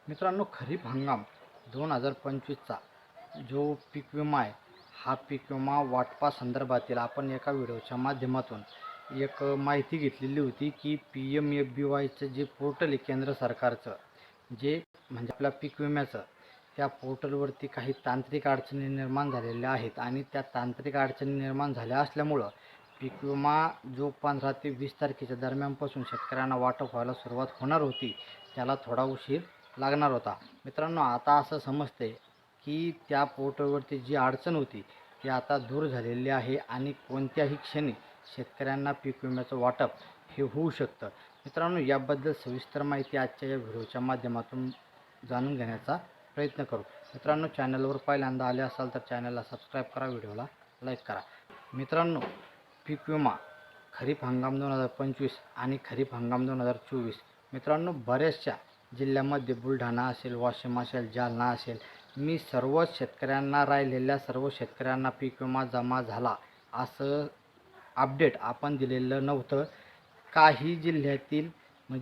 मित्रांनो, खरीप हंगाम 2025चा जो पीक विमा आहे, हा पीक विमा वाटपा संदर्भातील आपण एका व्हिडिओच्या माध्यमातून एक माहिती घेतलेली होती की PMFBYचं जे पोर्टल आहे केंद्र सरकारचं, जे म्हणजे आपल्या पीक विम्याचं, त्या पोर्टलवरती काही तांत्रिक अडचणी निर्माण झालेल्या आहेत आणि त्या तांत्रिक अडचणी निर्माण झाल्या असल्यामुळं पीक विमा जो 15 ते 20 तारखेच्या दरम्यानपासून शेतकऱ्यांना वाटप व्हायला सुरुवात होणार होती, त्याला थोडा उशीर लागणार होता. मित्रांनो, आता असं समजते की त्या पोर्टलवरती जी अडचण होती ती आता दूर झालेली आहे आणि कोणत्याही क्षणी शेतकऱ्यांना पीक विम्याचं वाटप हे होऊ शकतं. मित्रांनो, याबद्दल सविस्तर माहिती आजच्या या व्हिडिओच्या माध्यमातून जाणून घेण्याचा प्रयत्न करू. मित्रांनो, चॅनलवर पहिल्यांदा आले असाल तर चॅनलला सबस्क्राईब करा, व्हिडिओला लाईक करा. मित्रांनो, पीक विमा खरीप हंगाम 2025 आणि खरीप हंगाम 2024 मित्रांनो बऱ्याचशा जिल्ह्यामध्ये बुलढाणा असेल, वाशिम असेल, जालना असेल, मी सर्व शेतकऱ्यांना राहिलेल्या सर्व शेतकऱ्यांना पीक विमा जमा झाला असं अपडेट आपण दिलेलं नव्हतं. काही जिल्ह्यातील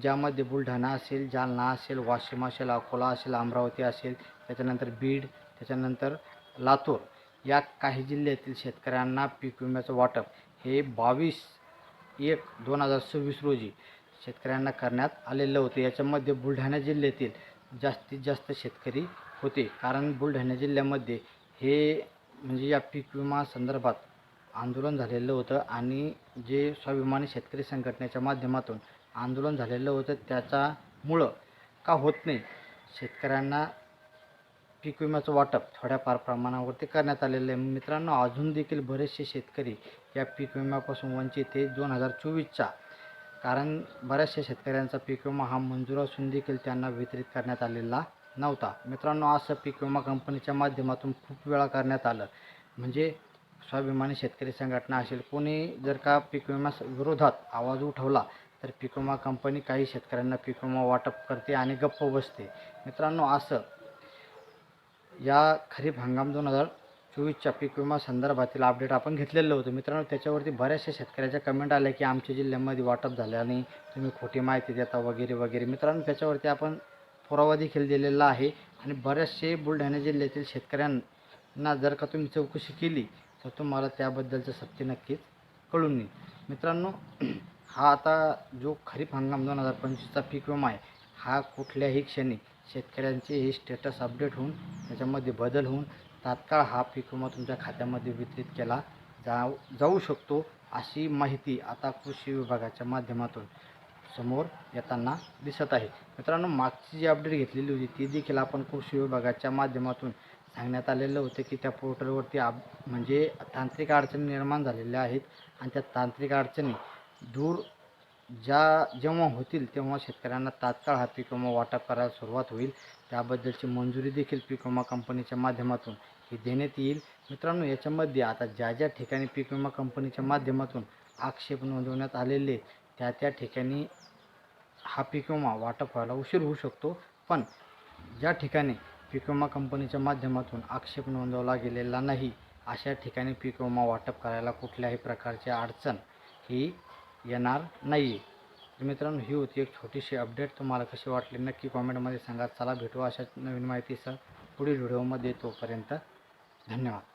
ज्यामध्ये बुलढाणा असेल, जालना असेल, वाशिम असेल, अकोला असेल, अमरावती असेल, त्याच्यानंतर बीड, त्याच्यानंतर लातूर, या काही जिल्ह्यातील शेतकऱ्यांना पीक विम्याचं वाटप हे 22/1/2026 रोजी शेतकऱ्यांना करण्यात आलेलं होतं. याच्यामध्ये बुलढाणा जिल्ह्यातील जास्तीत जास्त शेतकरी होते, कारण बुलढाणा जिल्ह्यामध्ये हे म्हणजे या पीक विमा संदर्भात आंदोलन झालेलं होतं आणि जे स्वाभिमानी शेतकरी संघटनेच्या माध्यमातून आंदोलन झालेलं होतं, त्याच्यामुळं का होत नाही शेतकऱ्यांना पीक विम्याचं वाटप थोड्याफार प्रमाणावरती करण्यात आलेलं आहे. मित्रांनो, अजून देखील बरेचसे शेतकरी या पीक विम्यापासून वंचित आहे 2024च्या, कारण बऱ्याचशा शेतकऱ्यांचा पीक विमा हा मंजूर असून देखील त्यांना वितरित करण्यात आलेला नव्हता. मित्रांनो, असं पीक विमा कंपनीच्या माध्यमातून खूप वेळा करण्यात आलं. म्हणजे स्वाभिमानी शेतकरी संघटना असेल, कोणी जर का पीक विमा विरोधात आवाज उठवला तर पीक विमा कंपनी काही शेतकऱ्यांना पीक विमा वाटप करते आणि गप्प बसते. मित्रांनो, असं या खरीप हंगाम 2024च्या पीक विमा संदर्भातील अपडेट आपण घेतलेलं होतं. मित्रांनो, त्याच्यावरती बऱ्याचशा शेतकऱ्याच्या कमेंट आल्या की आमच्या जिल्ह्यामध्ये वाटप झालं नाही, तुम्ही खोटी माहिती देता वगैरे वगैरे. मित्रांनो, त्याच्यावरती आपण पुरावा देखील दिलेला आहे आणि बऱ्याचशे बुलढाणा जिल्ह्यातील शेतकऱ्यांना जर का तुम्ही चौकशी केली तर तुम्हाला त्याबद्दलचं सत्य नक्कीच कळून येईल. मित्रांनो, हा आता जो खरीप हंगाम 2025चा पीक विमा आहे, हा कुठल्याही क्षणी शेतकऱ्यांचे हे स्टेटस अपडेट होऊन त्याच्यामध्ये बदल होऊन तात्काळ हा पीक विमा तुमच्या खात्यामध्ये वितरित केला जाऊ शकतो, अशी माहिती आता कृषी विभागाच्या माध्यमातून समोर येताना दिसत आहे. मित्रांनो, मागची जी अपडेट घेतलेली होती ती देखील आपण कृषी विभागाच्या माध्यमातून सांगण्यात आलेलं होतं की त्या पोर्टलवरती म्हणजे तांत्रिक अडचणी निर्माण झालेल्या आहेत आणि त्या तांत्रिक अडचणी दूर जेव्हा होतील तेव्हा शेतकऱ्यांना तात्काळ हा पीक विमा वाटप करायला सुरुवात होईल. त्याबद्दलची मंजुरी देखील पीक विमा कंपनीच्या माध्यमातून ही देण्यात येईल. मित्रांनो, याच्यामध्ये आता ज्या ज्या ठिकाणी पीक विमा कंपनीच्या माध्यमातून आक्षेप नोंदवण्यात आलेले त्या ठिकाणी हा पीक विमा वाटप व्हायला उशीर होऊ शकतो, पण ज्या ठिकाणी पीक विमा कंपनीच्या माध्यमातून आक्षेप नोंदवला गेलेला नाही अशा ठिकाणी पीक विमा वाटप करायला कुठल्याही प्रकारची अडचण ही येणार नाही. तर मित्रांनो, ही होती एक छोटीशी अपडेट. तुम्हाला कशी वाटली नक्की कॉमेंटमध्ये सांगा. चला भेटू अशाच नवीन माहितीसह पुढील व्हिडिओमध्ये. तोपर्यंत धन्यवाद.